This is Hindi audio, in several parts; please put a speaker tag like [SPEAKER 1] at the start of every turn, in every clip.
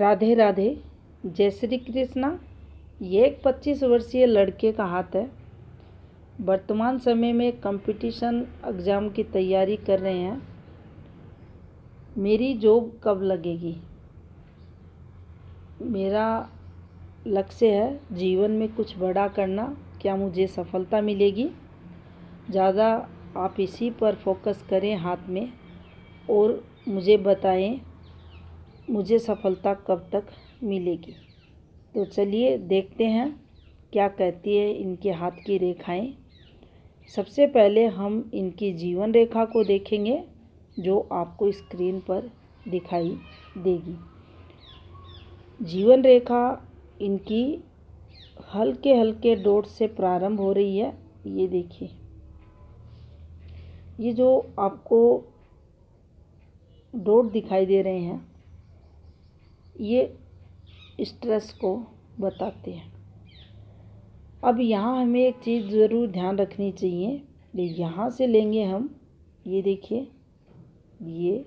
[SPEAKER 1] राधे राधे, जय श्री कृष्णा। ये एक 25 वर्षीय लड़के का हाथ है। वर्तमान समय में कंपटीशन एग्ज़ाम की तैयारी कर रहे हैं। मेरी जॉब कब लगेगी? मेरा लक्ष्य है जीवन में कुछ बड़ा करना। क्या मुझे सफलता मिलेगी? ज़्यादा आप इसी पर फोकस करें हाथ में, और मुझे बताएं मुझे सफलता कब तक मिलेगी। तो चलिए देखते हैं क्या कहती है इनके हाथ की रेखाएं। सबसे पहले हम इनकी जीवन रेखा को देखेंगे, जो आपको स्क्रीन पर दिखाई देगी। जीवन रेखा इनकी हल्के हल्के डॉट से प्रारंभ हो रही है। ये देखिए, ये जो आपको डॉट दिखाई दे रहे हैं, ये स्ट्रेस को बताते हैं। अब यहाँ हमें एक चीज़ ज़रूर ध्यान रखनी चाहिए। यहाँ से लेंगे हम, ये देखिए, ये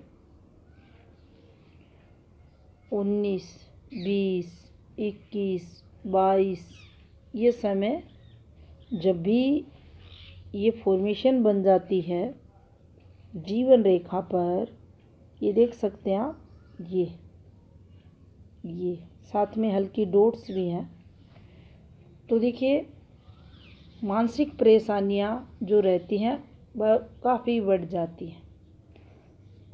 [SPEAKER 1] 19, 20, 21, 22, ये समय जब भी ये फॉर्मेशन बन जाती है जीवन रेखा पर, ये देख सकते हैं आप, ये साथ में हल्की डॉट्स भी हैं। तो देखिए, मानसिक परेशानियां जो रहती हैं वह काफ़ी बढ़ जाती हैं।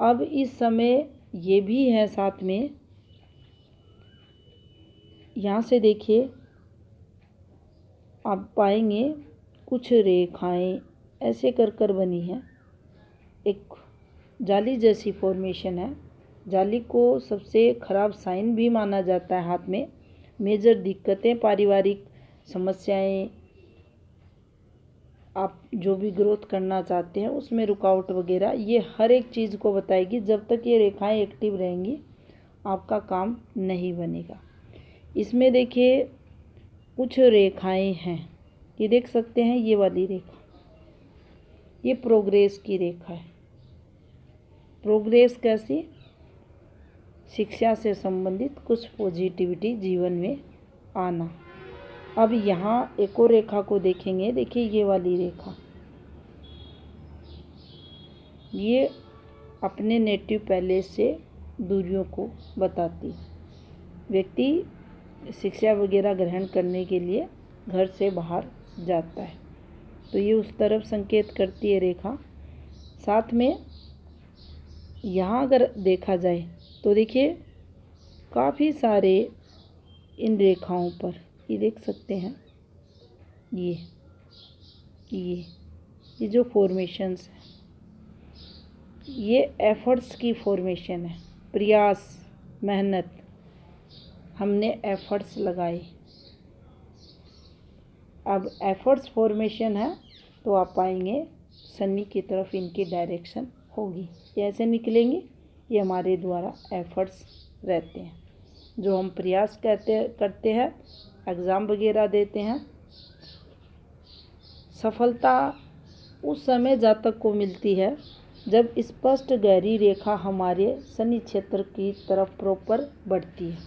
[SPEAKER 1] अब इस समय ये भी है साथ में, यहाँ से देखिए आप पाएंगे कुछ रेखाएं ऐसे कर कर बनी हैं। एक जाली जैसी फॉर्मेशन है। जाली को सबसे ख़राब साइन भी माना जाता है हाथ में। मेजर दिक्कतें, पारिवारिक समस्याएं, आप जो भी ग्रोथ करना चाहते हैं उसमें रुकावट वगैरह, ये हर एक चीज़ को बताएगी। जब तक ये रेखाएं एक्टिव रहेंगी आपका काम नहीं बनेगा। इसमें देखिए कुछ रेखाएं हैं, ये देख सकते हैं, ये वाली रेखा, ये प्रोग्रेस की रेखा है। प्रोग्रेस कैसी? शिक्षा से संबंधित कुछ पॉजिटिविटी जीवन में आना। अब यहाँ एक और रेखा को देखेंगे। देखिए, ये वाली रेखा, ये अपने नेटिव पैलेस से दूरियों को बताती। व्यक्ति शिक्षा वगैरह ग्रहण करने के लिए घर से बाहर जाता है, तो ये उस तरफ संकेत करती है रेखा। साथ में यहाँ अगर देखा जाए तो देखिए काफ़ी सारे इन रेखाओं पर, ये देख सकते हैं, ये जो फॉर्मेशंस है, ये एफर्ट्स की फॉर्मेशन है। प्रयास, मेहनत, हमने एफर्ट्स लगाए। अब एफर्ट्स फॉर्मेशन है तो आप पाएंगे शनि की तरफ इनकी डायरेक्शन होगी। ये ऐसे निकलेंगे, ये हमारे द्वारा एफर्ट्स रहते हैं, जो हम प्रयास करते हैं, एग्ज़ाम वगैरह देते हैं। सफलता उस समय जातक को मिलती है जब स्पष्ट गहरी रेखा हमारे शनि क्षेत्र की तरफ प्रॉपर बढ़ती है,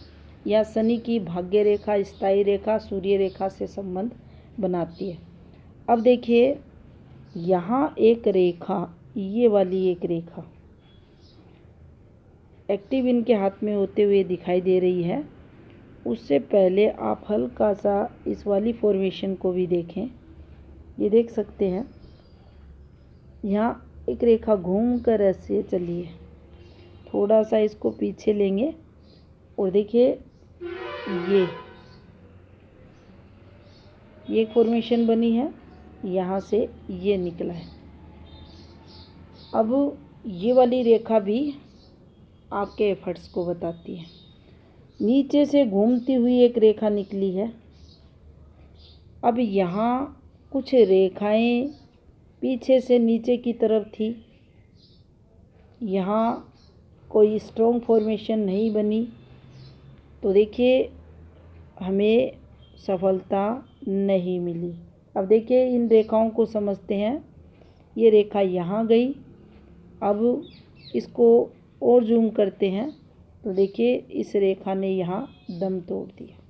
[SPEAKER 1] या शनि की भाग्य रेखा, स्थायी रेखा, सूर्य रेखा से संबंध बनाती है। अब देखिए यहाँ एक रेखा, ये वाली एक रेखा एक्टिव इनके हाथ में होते हुए दिखाई दे रही है। उससे पहले आप हल्का सा इस वाली फॉर्मेशन को भी देखें। ये देख सकते हैं, यहाँ एक रेखा घूम कर ऐसे चली है। थोड़ा सा इसको पीछे लेंगे और देखिए ये फॉर्मेशन बनी है, यहाँ से ये निकला है। अब ये वाली रेखा भी आपके एफर्ट्स को बताती है। नीचे से घूमती हुई एक रेखा निकली है। अब यहाँ कुछ रेखाएं पीछे से नीचे की तरफ थी, यहाँ कोई स्ट्रॉन्ग फॉर्मेशन नहीं बनी, तो देखिए हमें सफलता नहीं मिली। अब देखिए इन रेखाओं को समझते हैं। ये रेखा यहाँ गई। अब इसको और जूम करते हैं। तो देखिए इस रेखा ने यहाँ दम तोड़ दिया।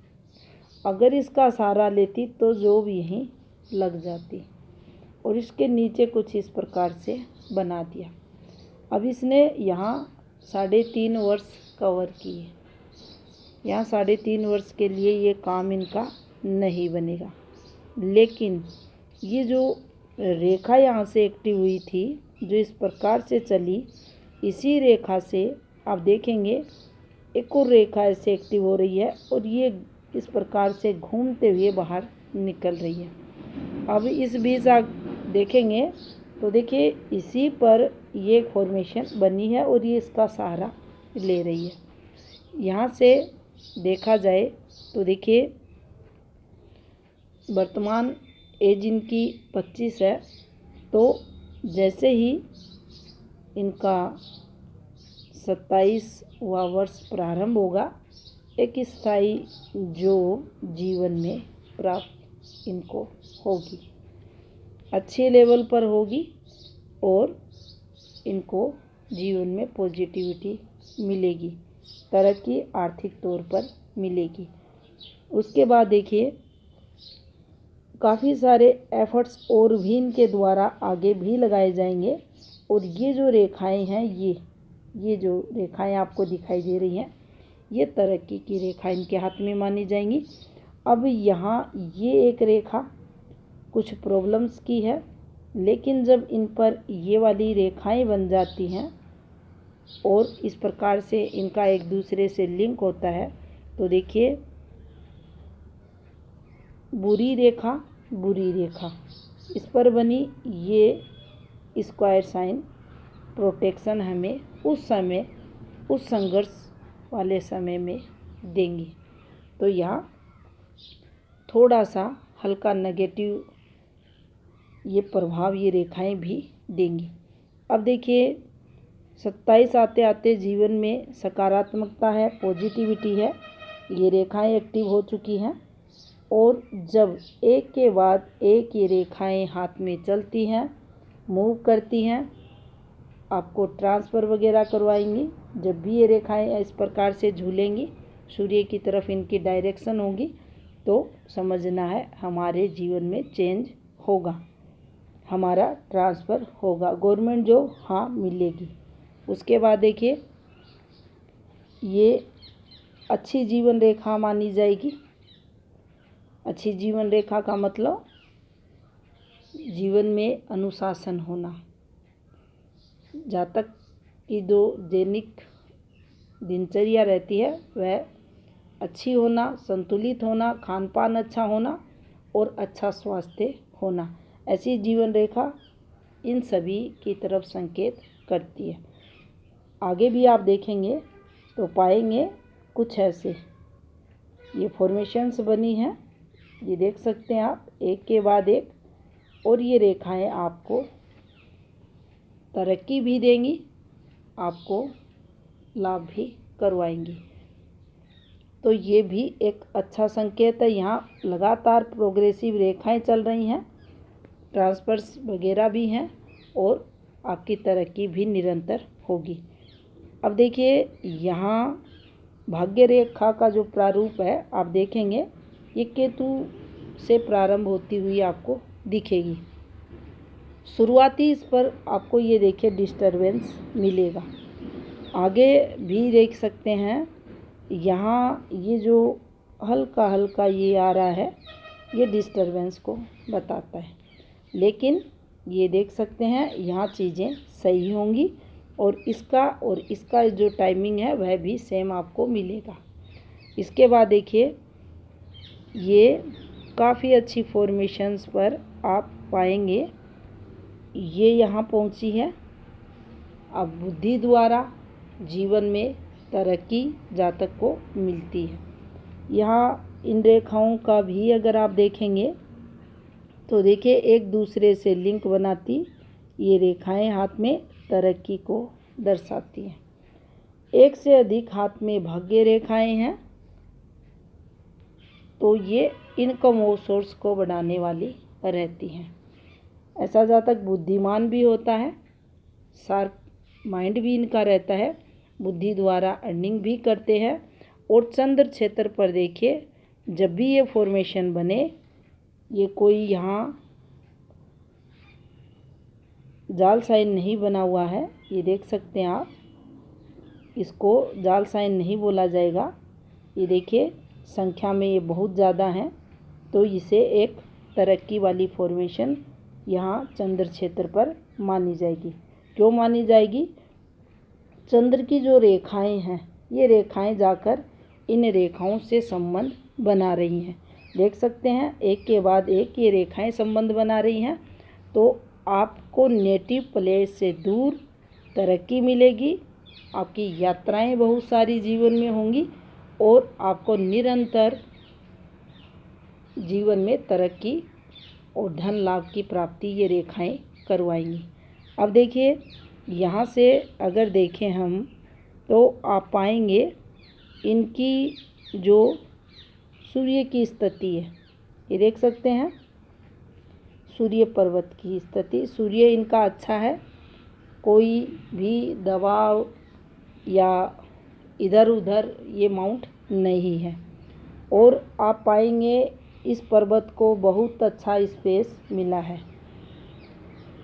[SPEAKER 1] अगर इसका सहारा लेती तो जो भी यहीं लग जाती, और इसके नीचे कुछ इस प्रकार से बना दिया। अब इसने यहाँ 3.5 वर्ष कवर किए। यहाँ 3.5 वर्ष के लिए ये काम इनका नहीं बनेगा। लेकिन ये जो रेखा यहाँ से एक्टिव हुई थी, जो इस प्रकार से चली, इसी रेखा से आप देखेंगे एक और रेखा ऐसे एक्टिव हो रही है और ये इस प्रकार से घूमते हुए बाहर निकल रही है। अब इस बीच आप देखेंगे तो देखिए इसी पर ये फॉर्मेशन बनी है और ये इसका सहारा ले रही है। यहाँ से देखा जाए तो देखिए वर्तमान एज इनकी 25 है, तो जैसे ही इनका 27वां वर्ष प्रारंभ होगा, एक स्थायी जॉब जीवन में प्राप्त इनको होगी, अच्छे लेवल पर होगी और इनको जीवन में पॉजिटिविटी मिलेगी, तरक्की आर्थिक तौर पर मिलेगी। उसके बाद देखिए काफ़ी सारे एफर्ट्स और भी इनके द्वारा आगे भी लगाए जाएंगे, और ये जो रेखाएं हैं, ये जो रेखाएं आपको दिखाई दे रही हैं, ये तरक्की की रेखा इनके हाथ में मानी जाएंगी। अब यहाँ ये एक रेखा कुछ प्रॉब्लम्स की है, लेकिन जब इन पर ये वाली रेखाएं बन जाती हैं और इस प्रकार से इनका एक दूसरे से लिंक होता है, तो देखिए बुरी रेखा इस पर बनी ये स्क्वायर साइन प्रोटेक्शन हमें उस संघर्ष वाले समय में देंगी। तो यहाँ थोड़ा सा हल्का नेगेटिव ये प्रभाव ये रेखाएं भी देंगी। अब देखिए 27 आते आते जीवन में सकारात्मकता है, पॉजिटिविटी है, ये रेखाएं एक्टिव हो चुकी हैं, और जब एक के बाद एक ये रेखाएं हाथ में चलती हैं, मूव करती हैं, आपको ट्रांसफ़र वगैरह करवाएंगी। जब भी ये रेखाएं इस प्रकार से झूलेंगी, सूर्य की तरफ इनकी डायरेक्शन होगी, तो समझना है हमारे जीवन में चेंज होगा, हमारा ट्रांसफ़र होगा, गवर्नमेंट जॉब हाँ मिलेगी। उसके बाद देखिए ये अच्छी जीवन रेखा मानी जाएगी। अच्छी जीवन रेखा का मतलब जीवन में अनुशासन होना, जातक की जो दैनिक दिनचर्या रहती है वह अच्छी होना, संतुलित होना, खान पान अच्छा होना और अच्छा स्वास्थ्य होना, ऐसी जीवन रेखा इन सभी की तरफ संकेत करती है। आगे भी आप देखेंगे तो पाएंगे कुछ ऐसे ये फॉर्मेशंस बनी हैं, ये देख सकते हैं आप एक के बाद एक, और ये रेखाएं आपको तरक्की भी देंगी, आपको लाभ भी करवाएंगी। तो ये भी एक अच्छा संकेत है। यहाँ लगातार प्रोग्रेसिव रेखाएं चल रही हैं, ट्रांसफर्स वगैरह भी हैं, और आपकी तरक्की भी निरंतर होगी। अब देखिए यहाँ भाग्य रेखा का जो प्रारूप है आप देखेंगे, ये केतु से प्रारंभ होती हुई आपको दिखेगी। शुरुआती इस पर आपको ये देखिए डिस्टरबेंस मिलेगा। आगे भी देख सकते हैं, यहाँ ये जो हल्का हल्का ये आ रहा है, ये डिस्टरबेंस को बताता है, लेकिन ये देख सकते हैं यहाँ चीज़ें सही होंगी, और इसका जो टाइमिंग है वह भी सेम आपको मिलेगा। इसके बाद देखिए ये काफ़ी अच्छी फॉर्मेशंस पर आप पाएंगे, ये यहाँ पहुँची है। अब बुद्धि द्वारा जीवन में तरक्की जातक को मिलती है। यहाँ इन रेखाओं का भी अगर आप देखेंगे तो देखिए एक दूसरे से लिंक बनाती ये रेखाएं हाथ में तरक्की को दर्शाती हैं। एक से अधिक हाथ में भाग्य रेखाएं हैं, तो ये इनकम और सोर्स को बढ़ाने वाली रहती हैं। ऐसा जातक बुद्धिमान भी होता है, शार्प माइंड भी इनका रहता है, बुद्धि द्वारा अर्निंग भी करते हैं। और चंद्र क्षेत्र पर देखिए, जब भी ये फॉर्मेशन बने, ये कोई यहाँ जाल साइन नहीं बना हुआ है, ये देख सकते हैं आप, इसको जाल साइन नहीं बोला जाएगा। ये देखिए संख्या में ये बहुत ज़्यादा हैं, तो इसे एक तरक्की वाली फॉर्मेशन यहाँ चंद्र क्षेत्र पर मानी जाएगी। क्यों मानी जाएगी? चंद्र की जो रेखाएं हैं, ये रेखाएं जाकर इन रेखाओं से संबंध बना रही हैं। देख सकते हैं एक के बाद एक ये रेखाएं संबंध बना रही हैं। तो आपको नेटिव प्लेस से दूर तरक्की मिलेगी, आपकी यात्राएं बहुत सारी जीवन में होंगी और आपको निरंतर जीवन में तरक्की और धन लाभ की प्राप्ति ये रेखाएं करवाएंगी। अब देखिए यहाँ से अगर देखें हम, तो आप पाएंगे इनकी जो सूर्य की स्थिति है, ये देख सकते हैं सूर्य पर्वत की स्थिति, सूर्य इनका अच्छा है, कोई भी दबाव या इधर उधर ये माउंट नहीं है। और आप पाएंगे इस पर्वत को बहुत अच्छा स्पेस मिला है।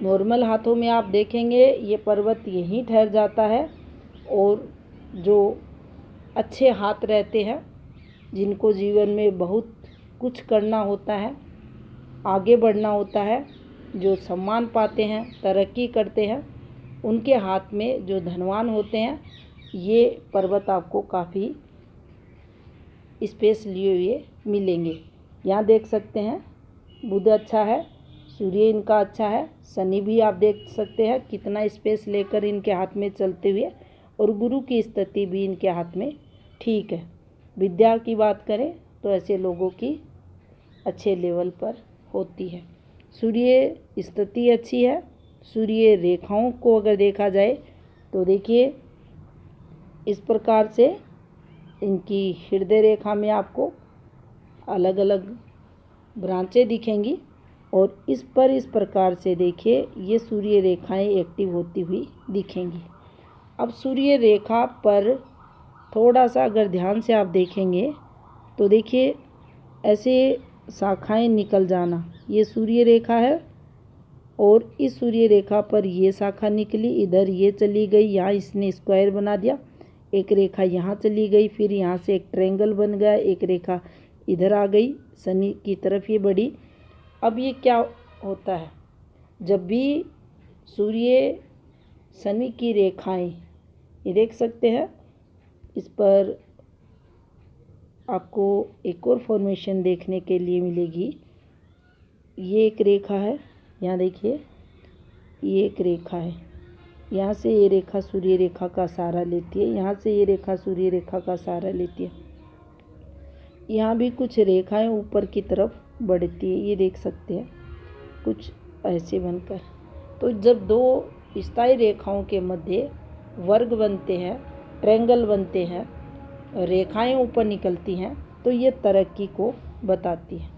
[SPEAKER 1] नॉर्मल हाथों में आप देखेंगे ये पर्वत यहीं ठहर जाता है, और जो अच्छे हाथ रहते हैं, जिनको जीवन में बहुत कुछ करना होता है, आगे बढ़ना होता है, जो सम्मान पाते हैं, तरक्की करते हैं, उनके हाथ में जो धनवान होते हैं, ये पर्वत आपको काफ़ी स्पेस लिए हुए मिलेंगे। यहाँ देख सकते हैं बुध अच्छा है, सूर्य इनका अच्छा है, शनि भी आप देख सकते हैं कितना स्पेस लेकर इनके हाथ में चलते हुए, और गुरु की स्थिति भी इनके हाथ में ठीक है। विद्या की बात करें तो ऐसे लोगों की अच्छे लेवल पर होती है। सूर्य स्थिति अच्छी है। सूर्य रेखाओं को अगर देखा जाए तो देखिए इस प्रकार से इनकी हृदय रेखा में आपको अलग अलग ब्रांचें दिखेंगी, और इस प्रकार से देखिए ये सूर्य रेखाएं एक्टिव होती हुई दिखेंगी। अब सूर्य रेखा पर थोड़ा सा अगर ध्यान से आप देखेंगे तो देखिए ऐसे शाखाएं निकल जाना, ये सूर्य रेखा है, और इस सूर्य रेखा पर ये शाखा निकली, इधर ये चली गई, यहाँ इसने स्क्वायर बना दिया, एक रेखा यहाँ चली गई, फिर यहाँ से एक ट्रायंगल बन गया, एक रेखा इधर आ गई, शनि की तरफ ये बढ़ी। अब ये क्या होता है, जब भी सूर्य शनि की रेखाएं, ये देख सकते हैं, इस पर आपको एक और फॉर्मेशन देखने के लिए मिलेगी। ये एक रेखा है, यहाँ देखिए ये एक रेखा है, यहाँ से ये रेखा सूर्य रेखा का सहारा लेती है, यहाँ से ये रेखा सूर्य रेखा का सहारा लेती है, यहाँ भी कुछ रेखाएं ऊपर की तरफ बढ़ती है, ये देख सकते हैं कुछ ऐसे बनकर। तो जब दो स्थायी रेखाओं के मध्य वर्ग बनते हैं, ट्रायंगल बनते हैं, रेखाएं ऊपर निकलती हैं, तो ये तरक्की को बताती है।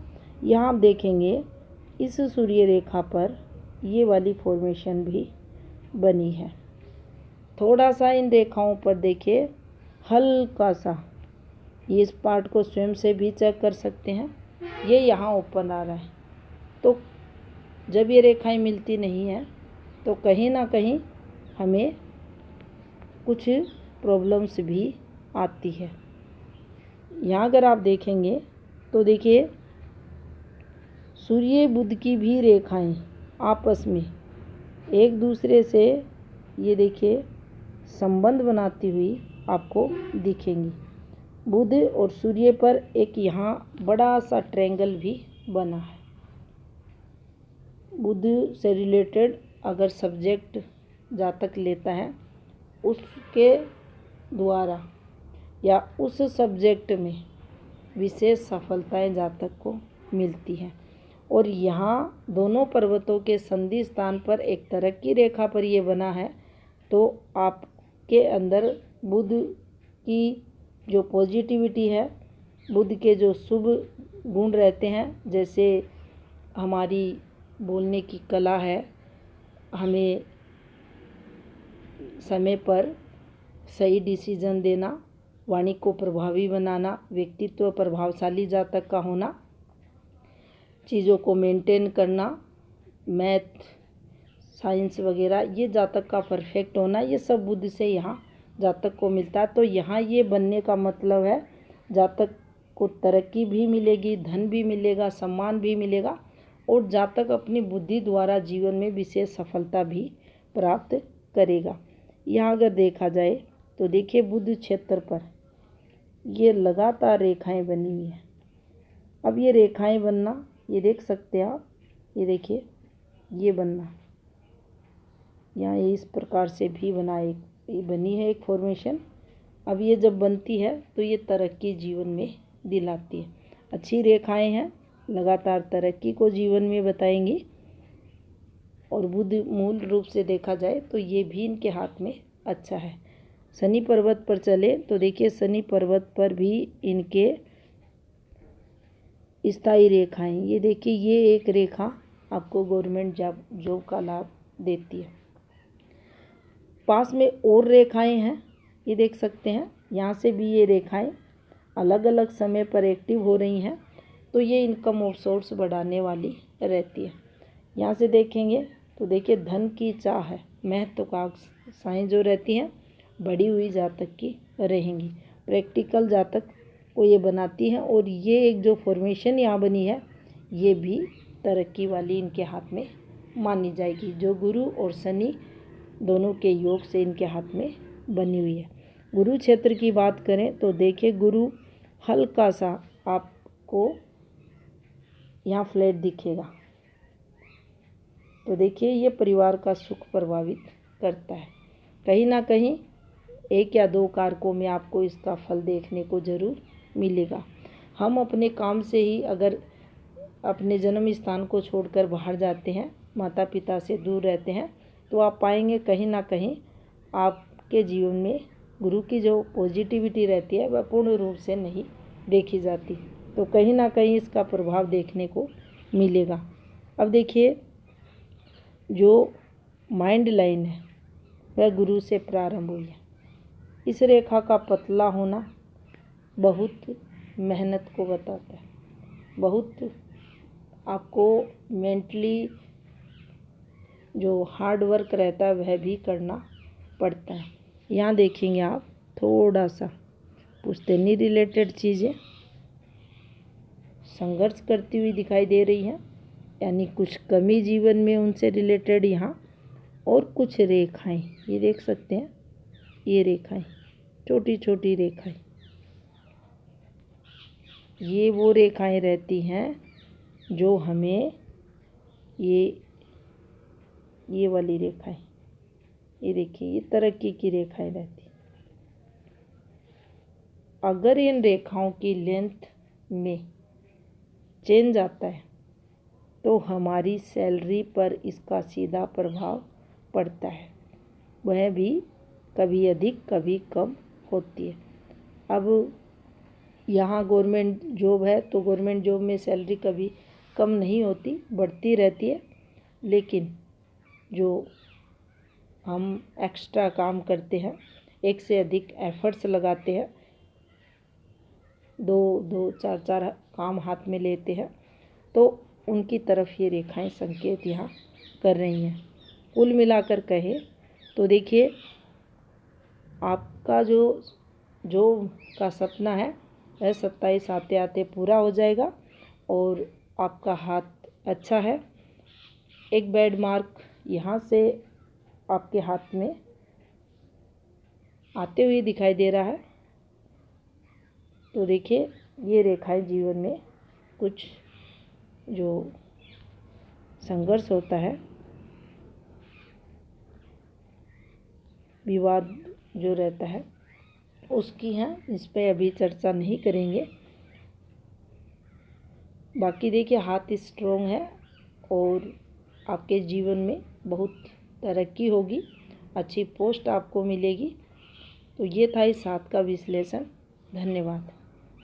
[SPEAKER 1] यहाँ आप देखेंगे इस सूर्य रेखा पर ये वाली फॉर्मेशन भी बनी है। थोड़ा सा इन रेखाओं पर देखिए हल्का सा, ये इस पार्ट को स्वयं से भी चेक कर सकते हैं, ये यहाँ ओपन आ रहा है। तो जब ये रेखाएं मिलती नहीं हैं तो कहीं ना कहीं हमें कुछ प्रॉब्लम्स भी आती है। यहाँ अगर आप देखेंगे तो देखिए सूर्य बुध की भी रेखाएं आपस में एक दूसरे से, ये देखिए, संबंध बनाती हुई आपको दिखेंगी। बुध और सूर्य पर एक यहाँ बड़ा सा ट्रायंगल भी बना है। बुध से रिलेटेड अगर सब्जेक्ट जातक लेता है, उसके द्वारा या उस सब्जेक्ट में विशेष सफलताएं जातक को मिलती हैं। और यहाँ दोनों पर्वतों के संधि स्थान पर एक तरक्की रेखा पर ये बना है, तो आपके अंदर बुध की जो पॉजिटिविटी है, बुध के जो शुभ गुण रहते हैं, जैसे हमारी बोलने की कला है, हमें समय पर सही डिसीजन देना, वाणी को प्रभावी बनाना, व्यक्तित्व प्रभावशाली जातक का होना, चीज़ों को मेंटेन करना, मैथ साइंस वगैरह ये जातक का परफेक्ट होना, ये सब बुध से यहाँ जातक को मिलता है। तो यहाँ ये बनने का मतलब है जातक को तरक्की भी मिलेगी, धन भी मिलेगा, सम्मान भी मिलेगा और जातक अपनी बुद्धि द्वारा जीवन में विशेष सफलता भी प्राप्त करेगा। यहाँ अगर देखा जाए तो देखिए बुध क्षेत्र पर ये लगातार रेखाएं बनी हुई हैं। अब ये रेखाएं बनना, ये देख सकते हैं आप, ये देखिए ये बनना, यहाँ ये इस प्रकार से भी बना, ये बनी है एक फॉर्मेशन। अब ये जब बनती है तो ये तरक्की जीवन में दिलाती है। अच्छी रेखाएं हैं, लगातार तरक्की को जीवन में बताएंगी। और बुध मूल रूप से देखा जाए तो ये भी इनके हाथ में अच्छा है। शनि पर्वत पर चले तो देखिए शनि पर्वत पर भी इनके स्थायी रेखाएं, ये देखिए ये एक रेखा आपको गवर्नमेंट जॉब का लाभ देती है। पास में और रेखाएं हैं, ये देख सकते हैं, यहाँ से भी ये रेखाएं अलग अलग समय पर एक्टिव हो रही हैं, तो ये इनकम ऑफ सोर्स बढ़ाने वाली रहती है। यहाँ से देखेंगे तो देखिए धन की चाह है, महत्वाकांक्षाएं जो रहती हैं बढ़ी हुई जातक की रहेंगी। प्रैक्टिकल जातक को ये बनाती हैं और ये एक जो फॉर्मेशन यहाँ बनी है ये भी तरक्की वाली इनके हाथ में मानी जाएगी, जो गुरु और शनि दोनों के योग से इनके हाथ में बनी हुई है। गुरु क्षेत्र की बात करें तो देखिए गुरु हल्का सा आपको यहाँ फ्लैट दिखेगा, तो देखिए ये परिवार का सुख प्रभावित करता है। कहीं ना कहीं 1 या 2 कारकों में आपको इसका फल देखने को ज़रूर मिलेगा। हम अपने काम से ही अगर अपने जन्म स्थान को छोड़कर बाहर जाते हैं, माता पिता से दूर रहते हैं, तो आप पाएंगे कहीं ना कहीं आपके जीवन में गुरु की जो पॉजिटिविटी रहती है वह पूर्ण रूप से नहीं देखी जाती, तो कहीं ना कहीं इसका प्रभाव देखने को मिलेगा। अब देखिए जो माइंड लाइन है वह गुरु से प्रारंभ हुई है। इस रेखा का पतला होना बहुत मेहनत को बताता है, बहुत आपको मेंटली जो हार्ड वर्क रहता है वह भी करना पड़ता है। यहाँ देखेंगे आप थोड़ा सा पुश्तैनी रिलेटेड चीज़ें संघर्ष करती हुई दिखाई दे रही हैं, यानी कुछ कमी जीवन में उनसे रिलेटेड यहाँ, और कुछ रेखाएं ये देख सकते हैं, ये रेखाएं छोटी छोटी रेखाएं, ये वो रेखाएं रहती हैं जो हमें ये वाली रेखाएं, ये देखिए ये तरक्की की रेखाएं रहती। अगर इन रेखाओं की लेंथ में चेंज आता है तो हमारी सैलरी पर इसका सीधा प्रभाव पड़ता है, वह भी कभी अधिक कभी कम होती है। अब यहाँ गवर्नमेंट जॉब है तो गवर्नमेंट जॉब में सैलरी कभी कम नहीं होती, बढ़ती रहती है, लेकिन जो हम एक्स्ट्रा काम करते हैं, एक से अधिक एफर्ट्स लगाते हैं, 2 4 काम हाथ में लेते हैं, तो उनकी तरफ ये रेखाएं संकेत यहाँ कर रही हैं। कुल मिलाकर कहे तो देखिए आपका जो का सपना है वह 27 आते आते पूरा हो जाएगा और आपका हाथ अच्छा है। एक बैड मार्क यहाँ से आपके हाथ में आते हुए दिखाई दे रहा है, तो देखिए ये रेखाएं जीवन में कुछ जो संघर्ष होता है, विवाद जो रहता है उसकी हैं, इस पर अभी चर्चा नहीं करेंगे। बाकी देखिए हाथ स्ट्रॉन्ग है और आपके जीवन में बहुत तरक्की होगी, अच्छी पोस्ट आपको मिलेगी। तो ये था इस हाथ का विश्लेषण। धन्यवाद।